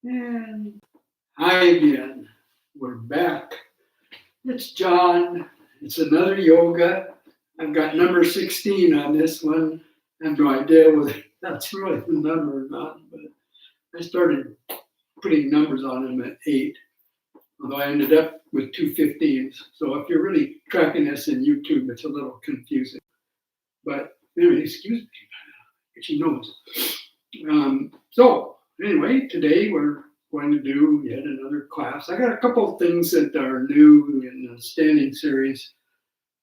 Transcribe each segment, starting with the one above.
And hi again. We're back. It's John. It's another yoga. I've got number 16 on this one. I have no idea whether that's really the number or not, but I started putting numbers on them at 8, although I ended up with two 15s. So if you're really tracking this in YouTube, it's a little confusing. But anyway, excuse me, she knows. So anyway, today we're going to do yet another class. I got a couple of things that are new in the standing series.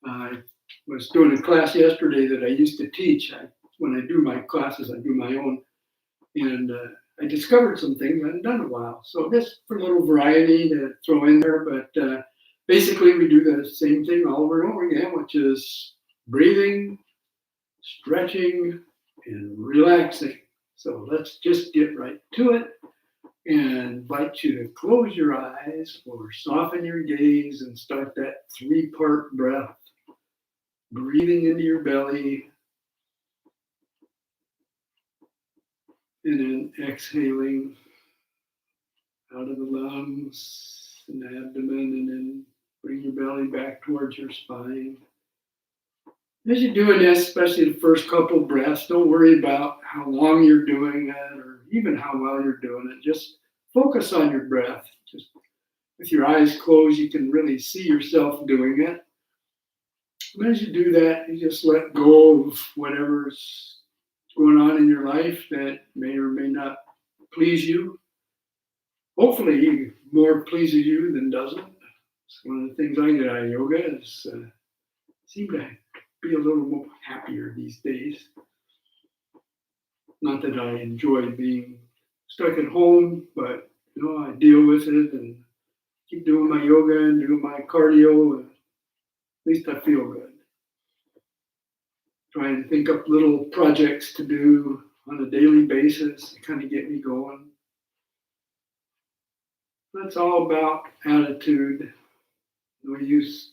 I was doing a class yesterday that I used to teach. When I do my classes, I do my own. And I discovered some things I hadn't done in a while. So just for a little variety to throw in there. But basically, we do the same thing all over and over again, which is breathing, stretching, and relaxing. So let's just get right to it and invite you to close your eyes or soften your gaze and start that 3-part breath. Breathing into your belly and then exhaling out of the lungs and abdomen, and then bring your belly back towards your spine. As you're doing this, especially the first couple breaths, don't worry about how long you're doing it or even how well you're doing it. Just focus on your breath. Just with your eyes closed, you can really see yourself doing it. And as you do that, you just let go of whatever's going on in your life that may or may not please you. Hopefully, more pleases you than doesn't. It's one of the things I get out of yoga is seem to be a little more happier these days. Not that I enjoy being stuck at home, but I deal with it and keep doing my yoga and doing my cardio. And at least I feel good. Try and think up little projects to do on a daily basis to kind of get me going. That's all about attitude. No use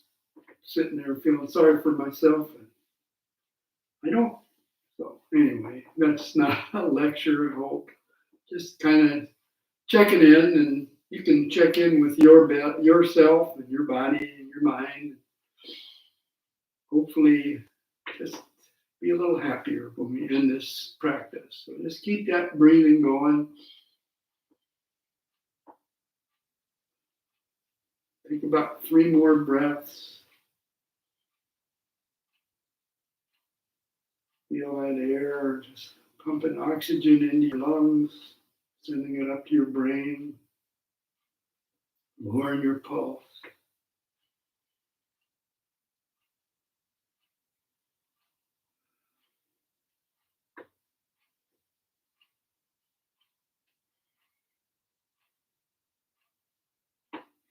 sitting there feeling sorry for myself. I don't. So anyway, that's not a lecture, I hope. Just kind of checking in, and you can check in with yourself and your body and your mind. Hopefully, just be a little happier when we end this practice. So just keep that breathing going. Take about 3 more breaths. Feel that air just pumping oxygen into your lungs, sending it up to your brain, lowering your pulse.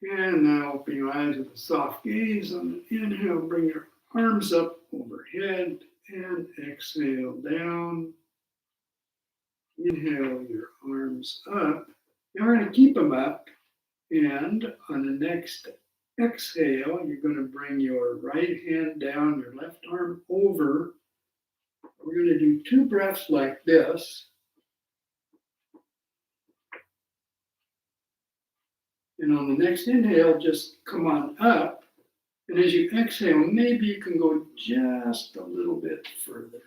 And now open your eyes with a soft gaze. On the inhale, bring your arms up overhead and exhale down. Inhale your arms up. Now we're going to keep them up. And on the next exhale, you're going to bring your right hand down, your left arm over. We're going to do 2 breaths like this. And on the next inhale, just come on up. And as you exhale, maybe you can go just a little bit further.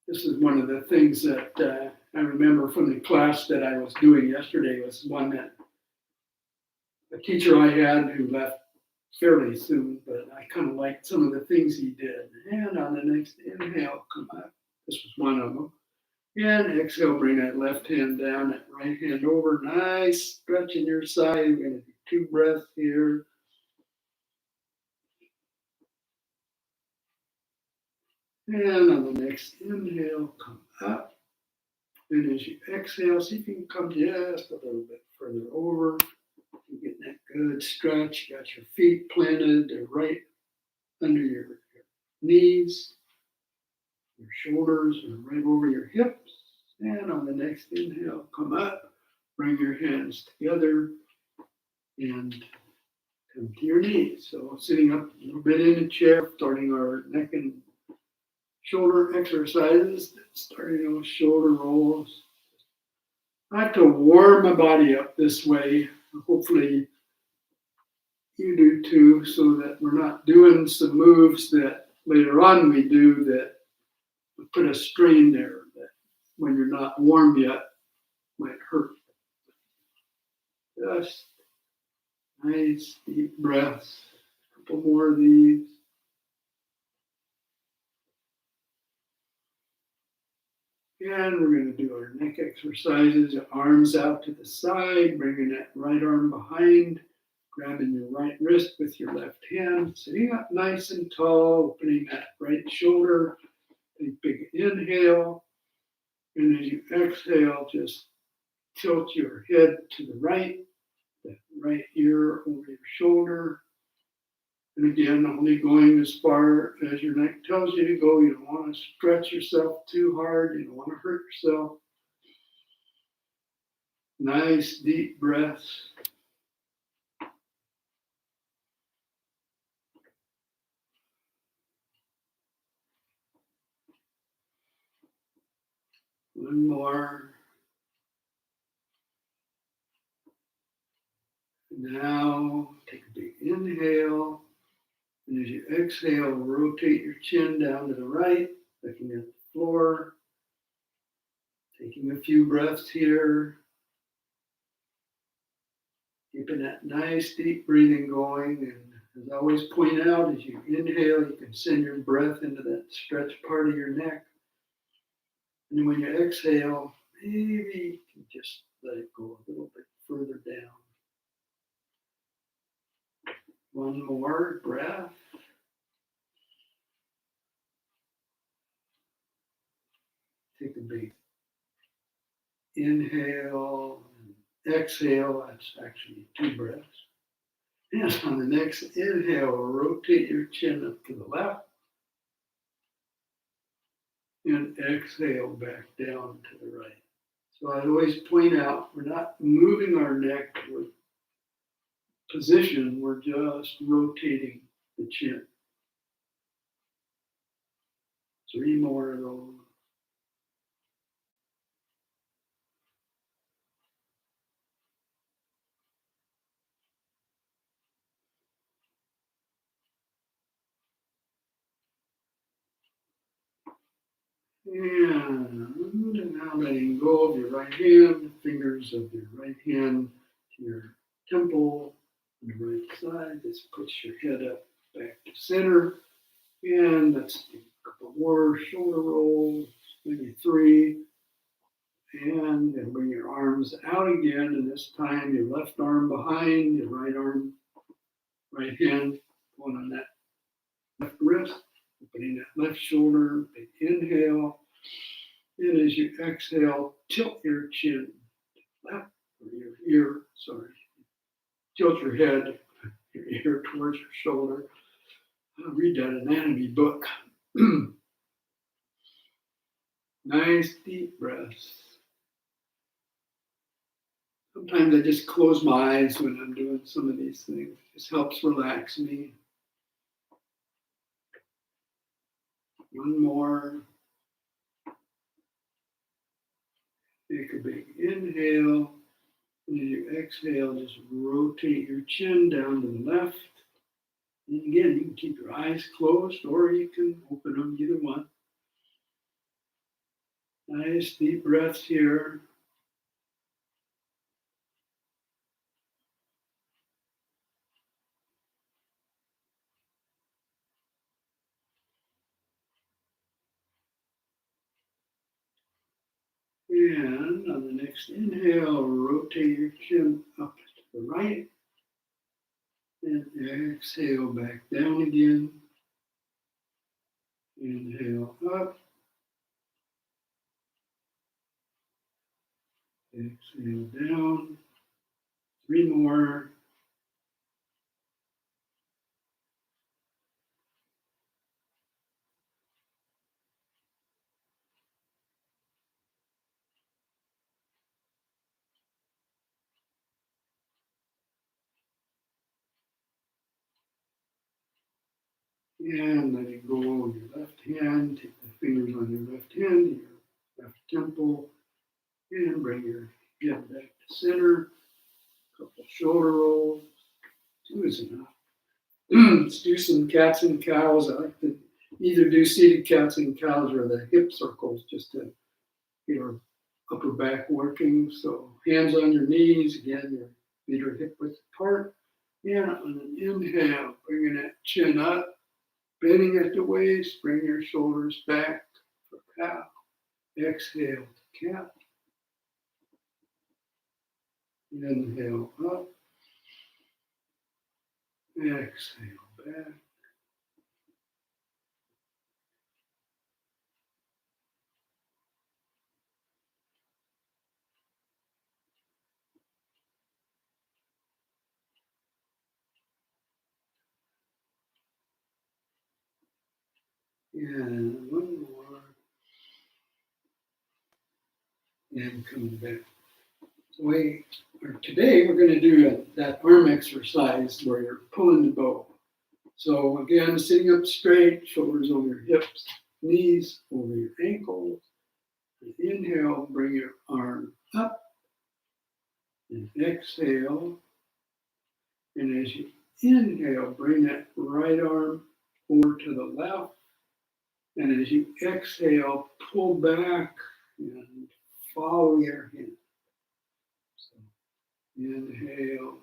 This is one of the things that I remember from the class that I was doing yesterday. Was one that a teacher I had who left fairly soon, but I kind of liked some of the things he did. And on the next inhale, come up. This was one of them. And exhale, bring that left hand down, that right hand over. Nice stretch in your side. We're going to do 2 breaths here. And on the next inhale, come up. And as you exhale, see if you can come just a little bit further over. You're getting that good stretch. You got your feet planted. They're right under your knees. Your shoulders are right over your hips. And on the next inhale, come up. Bring your hands together and come to your knees. So sitting up a little bit in a chair, starting our neck and shoulder exercises, starting those shoulder rolls. I have to warm my body up this way. Hopefully you do too, so that we're not doing some moves that later on we do that would put a strain there that when you're not warm yet might hurt. Just nice deep breaths. A couple more of these. And we're going to do our neck exercises. Arms out to the side, bringing that right arm behind, grabbing your right wrist with your left hand, sitting up nice and tall, opening that right shoulder. Take a big inhale. And as you exhale, just tilt your head to the right, that right ear over your shoulder. And again, only going as far as your neck tells you to go. You don't want to stretch yourself too hard. You don't want to hurt yourself. Nice deep breaths. One more. Now take a big inhale. And as you exhale, rotate your chin down to the right, looking at the floor. Taking a few breaths here. Keeping that nice deep breathing going. And as I always point out, as you inhale, you can send your breath into that stretched part of your neck. And when you exhale, maybe you can just let it go a little bit further down. One more breath. Take a big inhale and exhale. That's actually 2 breaths. And on the next inhale, rotate your chin up to the left. And exhale back down to the right. So I always point out, we're not moving our neck with position, we're just rotating the chin. 3 more of those. And now letting go of your right hand, fingers of your right hand to your temple on the right side. Just push your head up back to center. And let's do a couple more shoulder rolls, maybe 3. And then bring your arms out again. And this time your left arm behind, your right arm, right hand going on that left wrist. Opening that left shoulder, big inhale. And as you exhale, tilt your chin left or your ear, tilt your head, your ear towards your shoulder. I'll read that anatomy book. Nice deep breaths. Sometimes I just close my eyes when I'm doing some of these things. It just helps relax me. One more. Take a big inhale. And as you exhale, just rotate your chin down to the left. And again, you can keep your eyes closed or you can open them, either one. Nice deep breaths here. And on the next inhale, rotate your chin up to the right. And exhale back down again. Inhale up. Exhale down. 3 more. And letting go of your left hand. Take the fingers on your left hand, your left temple, and bring your Get back to center. Couple shoulder rolls. 2 is enough. Let's do some cats and cows. I like to either do seated cats and cows or the hip circles just to get our upper back working. So hands on your knees. Again, your feet are hip width apart. And on an inhale, bringing that chin up, bending at the waist. Bring your shoulders back for cow. Exhale to cat. Inhale up. Exhale back. And one more. And coming back. Today we're going to do that arm exercise where you're pulling the bow. So again, sitting up straight, shoulders over your hips, knees over your ankles. Inhale, bring your arm up. And exhale. And as you inhale, bring that right arm over to the left. And as you exhale, pull back and follow your hand. So inhale,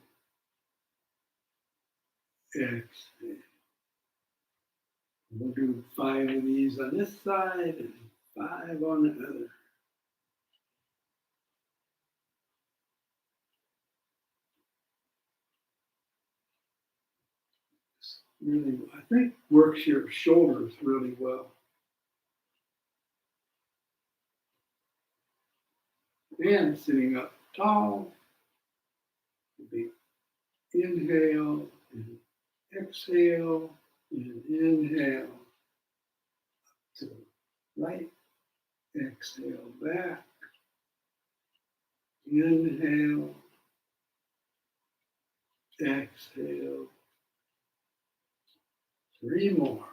exhale. We'll do 5 of these on this side and 5 on the other. Really, I think works your shoulders really well. And sitting up tall, big inhale and exhale and inhale to the right, exhale back, inhale, exhale, 3 more.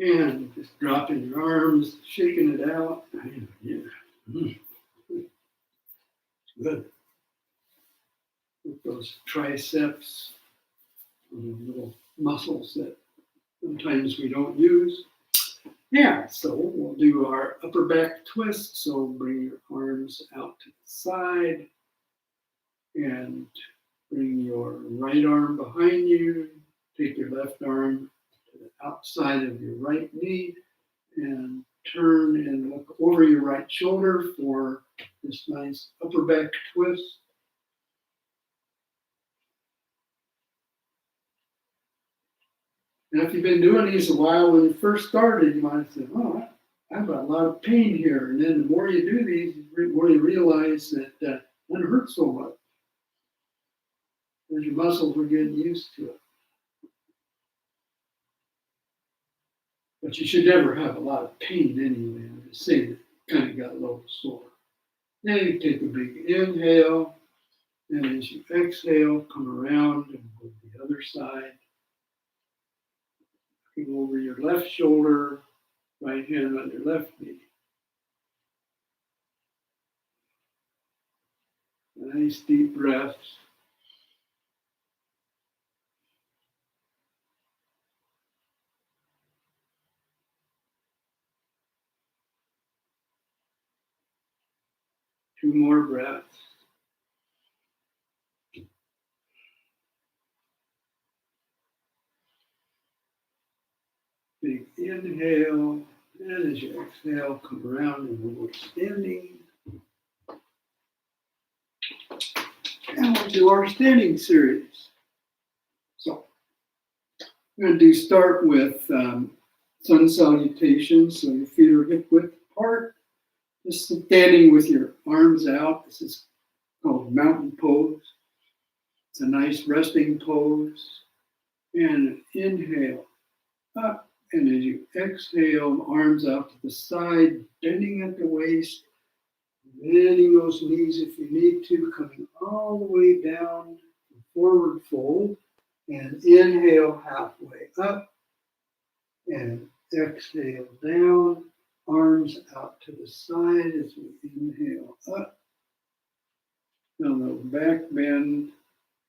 And just dropping your arms, shaking it out. Yeah. Good. With those triceps, little muscles that sometimes we don't use. Yeah, so we'll do our upper back twist. So bring your arms out to the side and bring your right arm behind you. Take your left arm to the outside of your right knee and turn and look over your right shoulder for this nice upper back twist. And if you've been doing these a while, when you first started, you might have said, oh, I've got a lot of pain here. And then the more you do these, the more you realize that it doesn't hurt so much. Because your muscles are getting used to it. But you should never have a lot of pain anyway. I'm just saying it kind of got a little sore. Then you take a big inhale. And as you exhale, come around and go to the other side. Looking over your left shoulder, right hand on your left knee. Nice deep breaths. Two more breaths. Big inhale, and as you exhale, come around and we're standing. And we'll do our standing series. So, I'm going to start with sun salutations. So your feet are hip width apart. Just standing with your arms out. This is called mountain pose. It's a nice resting pose. And inhale up. And as you exhale, arms out to the side, bending at the waist, Bending those knees if you need to, coming all the way down, forward fold, and inhale halfway up, and exhale down, arms out to the side as we inhale up. Now the back bend,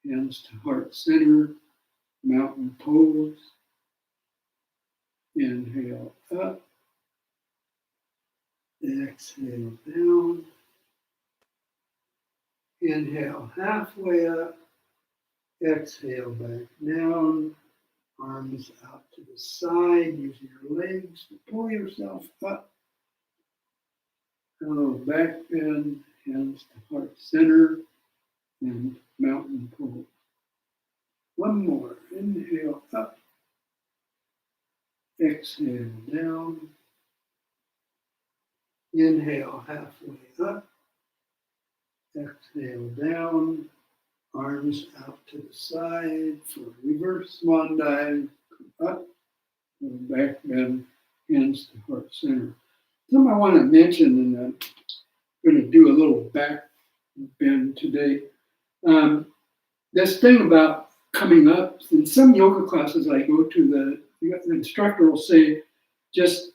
hands to heart center, mountain pose. Inhale up, exhale down. Inhale halfway up, exhale back down, arms out to the side, using your legs to pull yourself up. A little back bend, hands to heart center, and mountain pose. One more, inhale up, exhale down, inhale halfway up, exhale down, arms out to the side for reverse swan dive, come up, and back bend, hands to heart center. Something I want to mention, and I'm going to do a little back bend today. This thing about coming up, in some yoga classes I go to, the instructor will say, just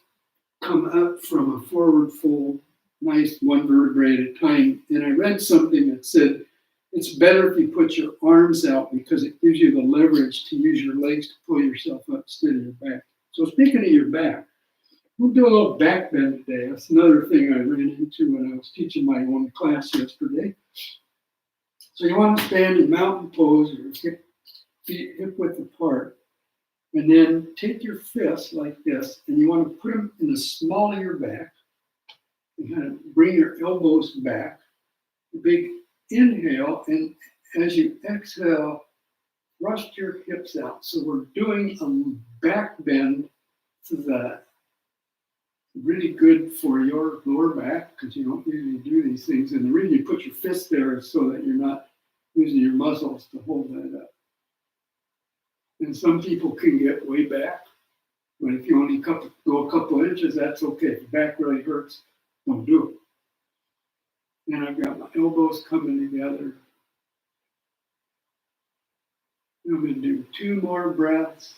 come up from a forward fold, nice one vertebrae at a time. And I read something that said, it's better if you put your arms out because it gives you the leverage to use your legs to pull yourself up instead of your back. So speaking of your back, we'll do a little back bend today. That's another thing I ran into when I was teaching my own class yesterday. So you want to stand in mountain pose, or feet hip width apart, and then take your fists like this, and you want to put them in the small of your back, and kind of bring your elbows back. Big inhale, and as you exhale, thrust your hips out. So we're doing a back bend to the really good for your lower back because you don't usually do these things. And the reason you put your fist there is so that you're not using your muscles to hold that up. And some people can get way back, but if you only go a couple of inches, that's okay. If your back really hurts, don't do it. And I've got my elbows coming together. I'm going to do 2 more breaths.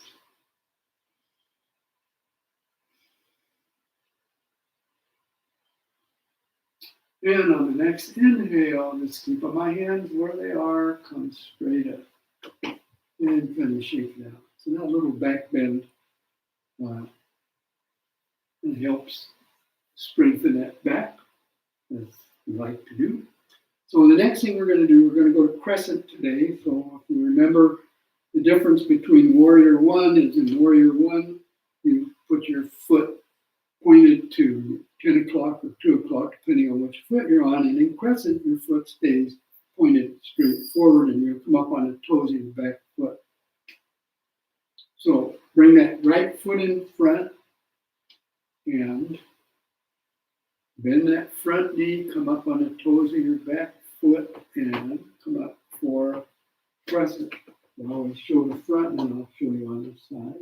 And on the next inhale, just keep my hands where they are, come straight up, and finish it out. So that little back bend it helps strengthen that back, as we like to do. So the next thing we're going to do, we're going to go to crescent today. So if you remember, the difference between warrior 1 is in warrior 1, you put your foot pointed to 10 o'clock or 2 o'clock, depending on which foot you're on. And in crescent, your foot stays pointed straight forward and you come up on the toes of your back foot. So bring that right foot in front and bend that front knee, come up on the toes of your back foot and come up for crescent. I'll always show the front and then I'll show you on the side.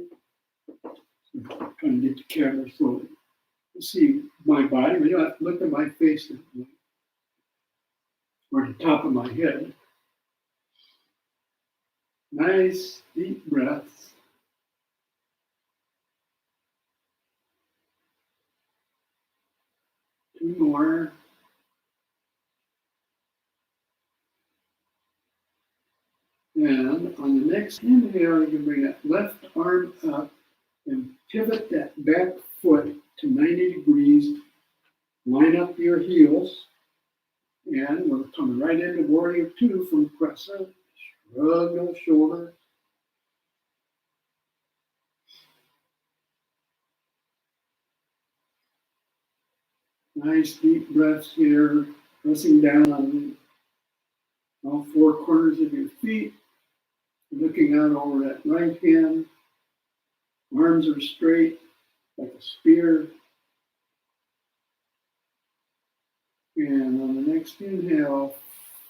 So I'm trying to get the camera so you see my body, but you don't have to look at my face or the top of my head. Nice deep breaths. Two more. And on the next inhale, you can bring that left arm up and pivot that back foot to 90 degrees. Line up your heels. And we're coming right into warrior 2 from crescent. Shrug those shoulders. Nice deep breaths here, pressing down on all 4 corners of your feet, looking out over that right hand. Arms are straight like a spear. And on the next inhale,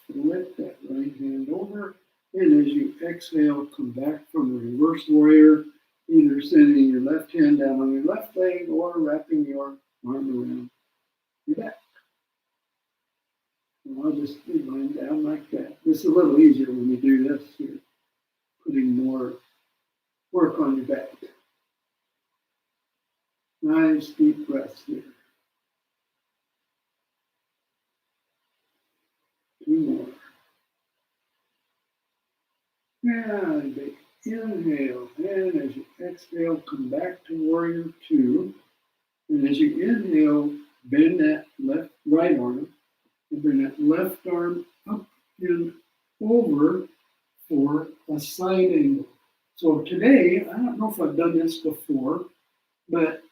flip that right hand over. And as you exhale, come back from the reverse warrior, either sending your left hand down on your left leg or wrapping your arm around your back. I'll just be lying down like that. This is a little easier when you do this. You're putting more work on your back. Nice deep breaths here. 2 more. And big inhale. And as you exhale, come back to warrior 2. And as you inhale, bend that right arm and bring that left arm up and over for a side angle. So today, I don't know if I've done this before, but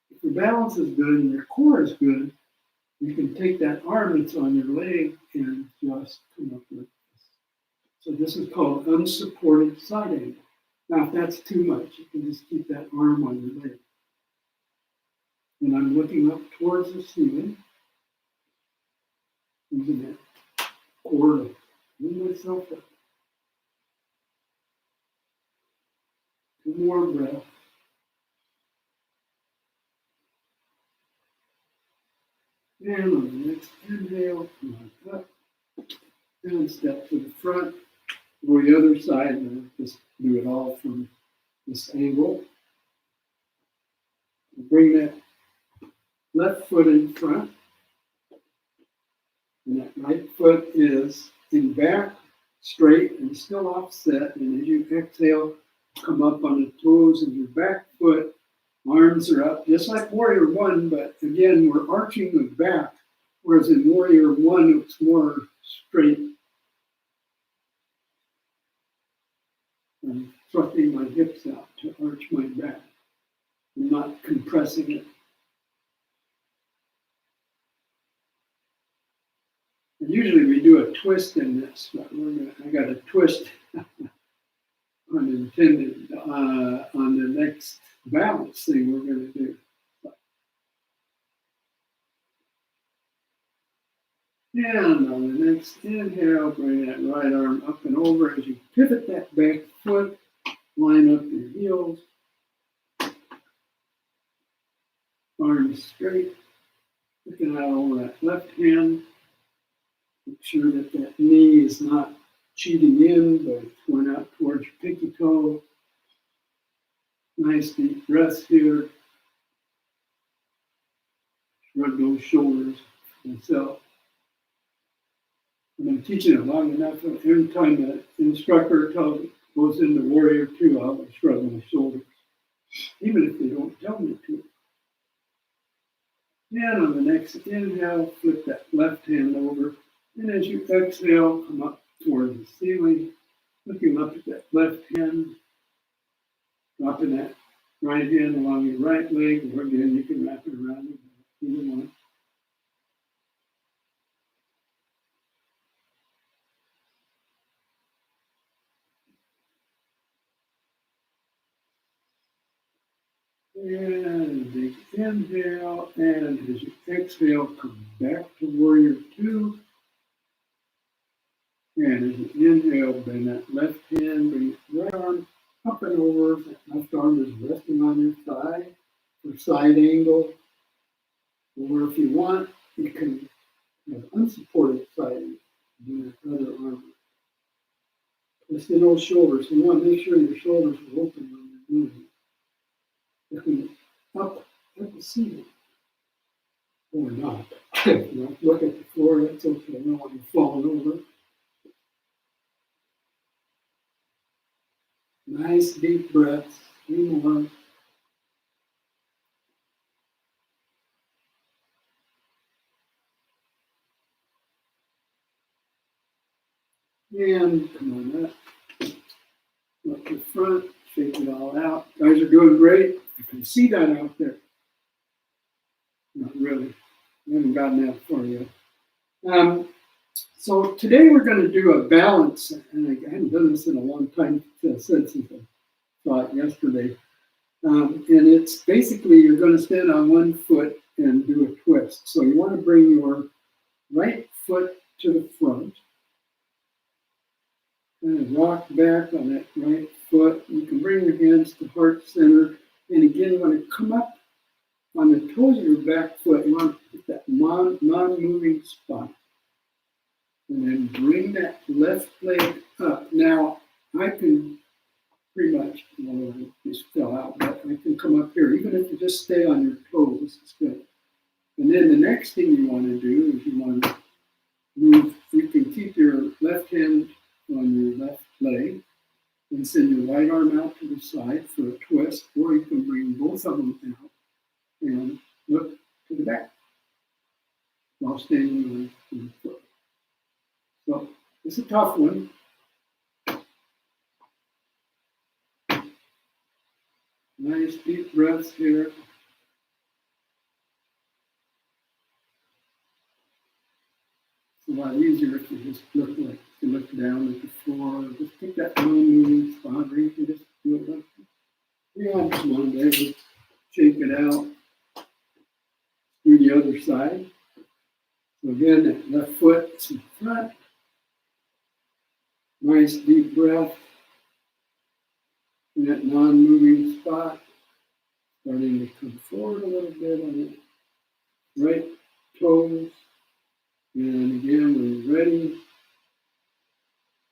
if your balance is good and your core is good, you can take that arm that's on your leg and just come up like this. So this is called unsupported side angle. Now, if that's too much, you can just keep that arm on your leg. And I'm looking up towards the ceiling, using that core to move myself up. 2 more breaths. And on the next inhale, come on up. And step to the front. Go the other side and just do it all from this angle. Bring that left foot in front. And that right foot is in back, straight, and still offset. And as you exhale, come up on the toes of your back foot. Arms are up, just like Warrior 1, but again, we're arching the back, whereas in Warrior 1, it's more straight. I'm thrusting my hips out to arch my back. I'm not compressing it. And usually we do a twist in this, but I got a twist unintended on the next balance thing we're going to do. And on the next inhale, bring that right arm up and over as you pivot that back foot, line up your heels, arms straight, looking out over that left hand. Make sure that that knee is not cheating in, but it's going out towards your pinky toe. Nice deep breaths here. Shrug those shoulders myself. I've been teaching it long enough. Every time the instructor goes into Warrior 2, I'll shrug my shoulders, even if they don't tell me to. And on the next inhale, flip that left hand over. And as you exhale, come up towards the ceiling, looking up at that left hand, dropping that right hand along your right leg, or again, you can wrap it around either one. And a big inhale, and as you exhale, come back to Warrior 2. And as you inhale, bend that left hand, bring your right arm up and over. That left arm is resting on your thigh for side angle. Or if you want, you can have unsupported side angle. Do that other arm. Twist in those shoulders. You want to make sure your shoulders are open when you're doing it. Looking up at the ceiling. Or not. Look at the floor, that's okay. I don't want you falling over. Nice deep breaths. 3 more. And come on up. Look to the front. Shake it all out. Guys are doing great. You can see that out there. Not really. I haven't gotten that for you. So today we're going to do a balance, and I haven't done this in a long time since I saw it yesterday. And it's basically you're going to stand on one foot and do a twist. So you want to bring your right foot to the front. And rock back on that right foot. You can bring your hands to heart center. And again, you want to come up on the toes of your back foot. You want to hit that non-moving spot. And then bring that left leg up. Now, I can pretty much, well, I just fell out, but I can come up here. Even if you just stay on your toes, it's good. And then the next thing you want to do is you want to move. You can keep your left hand on your left leg and send your right arm out to the side for a twist, or you can bring both of them out and look to the back while standing on your foot. So it's a tough one. Nice deep breaths here. It's a lot easier if you just look down at the floor. Just pick that non-moving spot, or you can just do it like yeah, come on, David. Shake it out. Do the other side. So again, that left foot in front. Nice deep breath in that non-moving spot. Starting to come forward a little bit on the right toes. And again, when you're ready,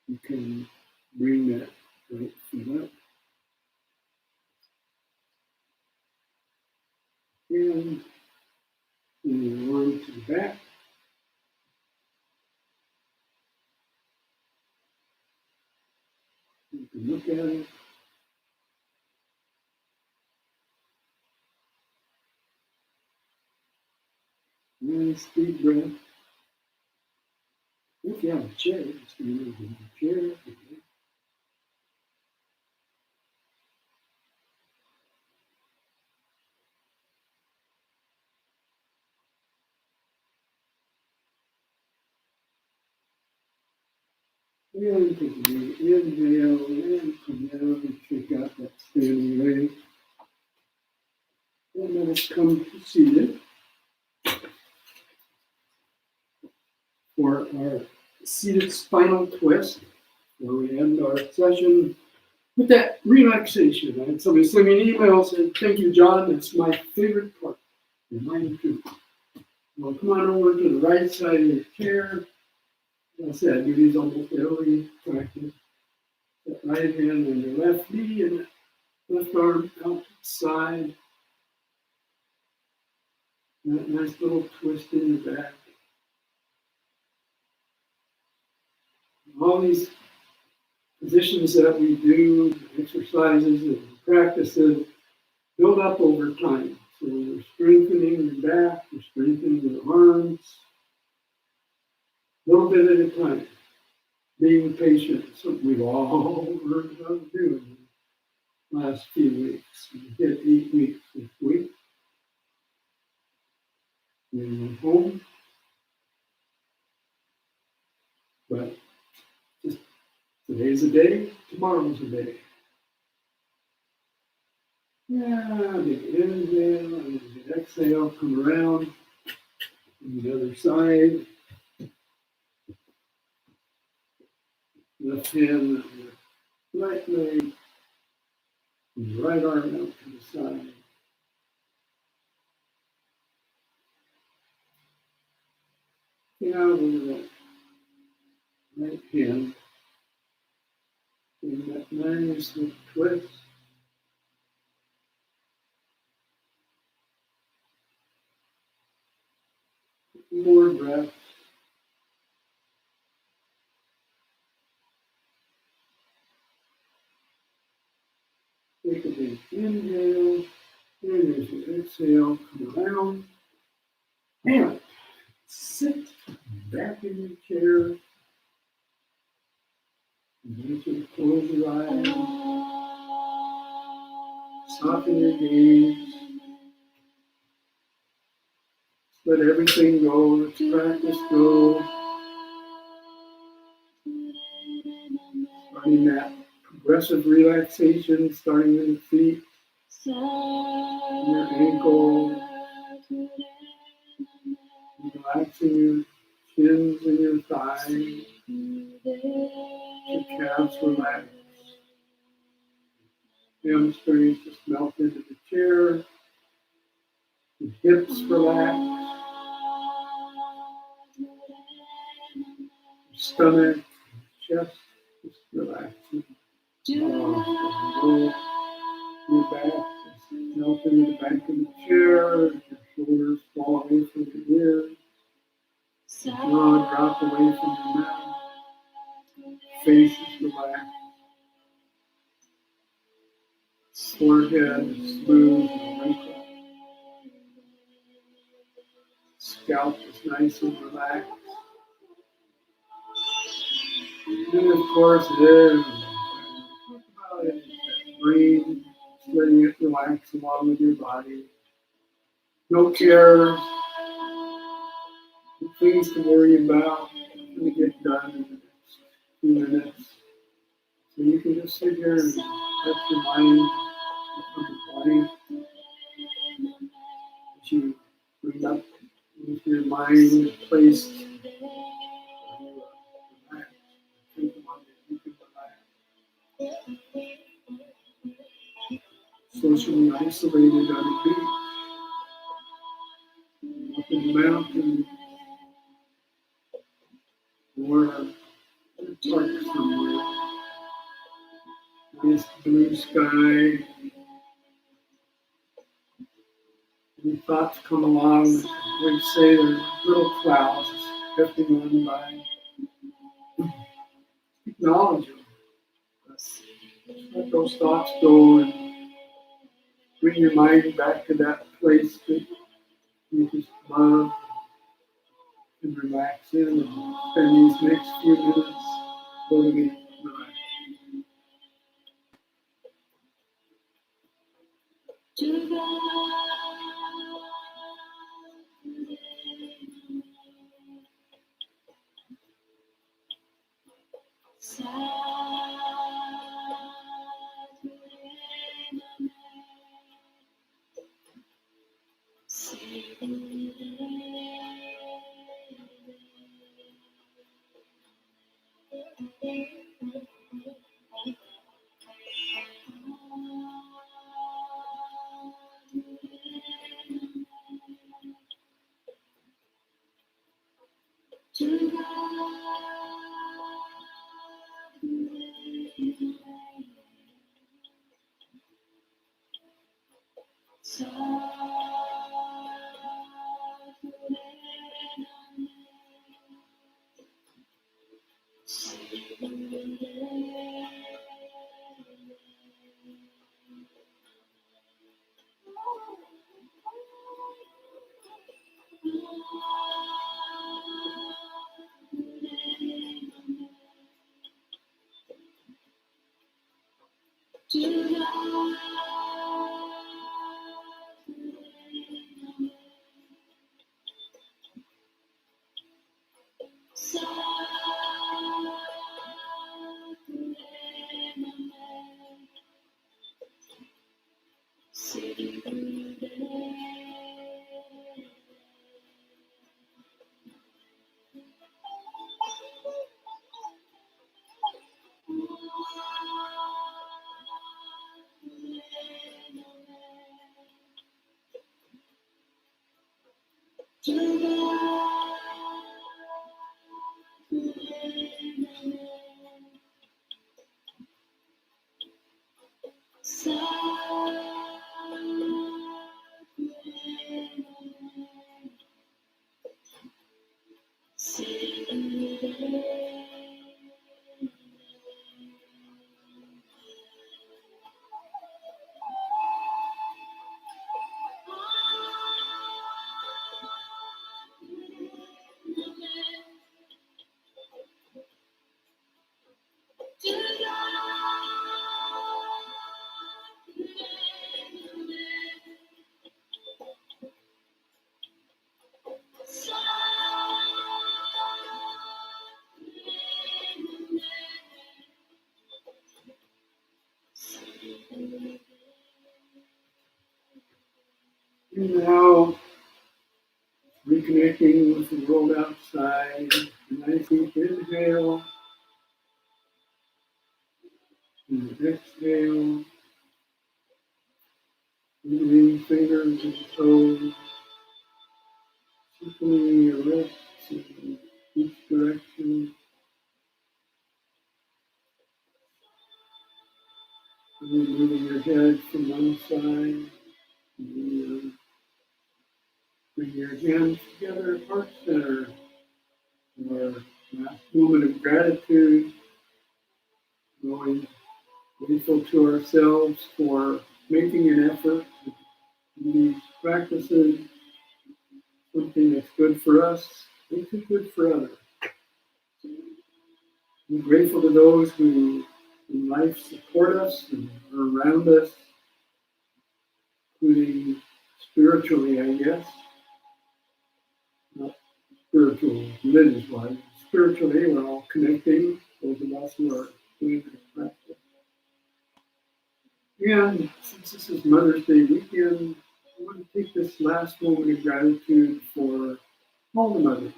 you can bring that right foot up. And your arm to the back. You can look at it. Nice deep breath. If you have a chair, just move in the chair. And take a big inhale and come down and shake out that standing leg. And let us come seated for our seated spinal twist, where we end our session with that relaxation. I had somebody send me an email saying, "Thank you, John. It's my favorite part." And mine too. Well, come on over to the right side of your chair. As I said, I do these almost every practice. That right hand on your left knee and left arm out to the side. And that nice little twist in the back. All these positions that we do, exercises and practices, build up over time. So we're strengthening your back, we're strengthening your arms, a little bit at a time. Being patient, something we've all learned how to do in the last few weeks. We hit 8 weeks this week. We're home. But just today's a day, tomorrow's a day. Yeah, big inhale and the exhale, come around on the other side. Left hand on your right leg, and right arm out to the side. Out over that right hand. And that nice little twist. More breath. Take a big inhale. And as you exhale, come around. And sit back in your chair. And you can close your eyes. Soften your gaze. Let everything go. Let practice go. Starting that progressive relaxation, starting in the feet, your ankles, relaxing your shins and your thighs, your calves relax, hamstrings just melt into the chair, the hips relax, stomach, chest, just relaxing. Roll your back, just melt into the back of the chair, your shoulders fall away from your ears, your jaw drop away from your mouth, face is relaxed, forehead is smooth and wrinkled, scalp is nice and relaxed. And of course, there, talk about it, breathe, just letting it relax along with your body. No cares, no things to worry about. It's going to get done in the next few minutes. So you can just sit here and let your mind become blank as you bring up with your mind placed. Relax. Think about it. You can relax. Socially isolated on a beach, up in the mountains, or in a park somewhere. Nice blue sky. Any thoughts come along, we say they're little clouds drifting on by. Acknowledge them. Let those thoughts go and bring your mind back to that place that you just love and relax in and spend these next few minutes totally relaxed. And now, reconnecting with the world outside. Nice deep inhale and exhale. Moving fingers and toes, circling your wrists in each direction. moving your head from one side. And, bring your hands together at heart center. Our last moment of gratitude, knowing grateful to ourselves for making an effort to do these practices. Something that's good for us makes it good for others. I'm grateful to those who in life support us and are around us, including spiritually, I guess. Not spiritual, religious wise. Spiritually, we're all connecting, those of us who are doing this practice. And since this is Mother's Day weekend, I want to take this last moment of gratitude for all the mothers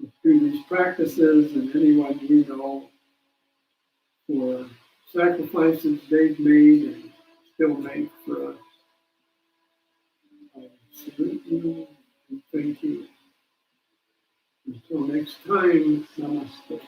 who do these practices and anyone we know for sacrifices they've made and still make for us. I salute you and thank you. Until next time, namaste.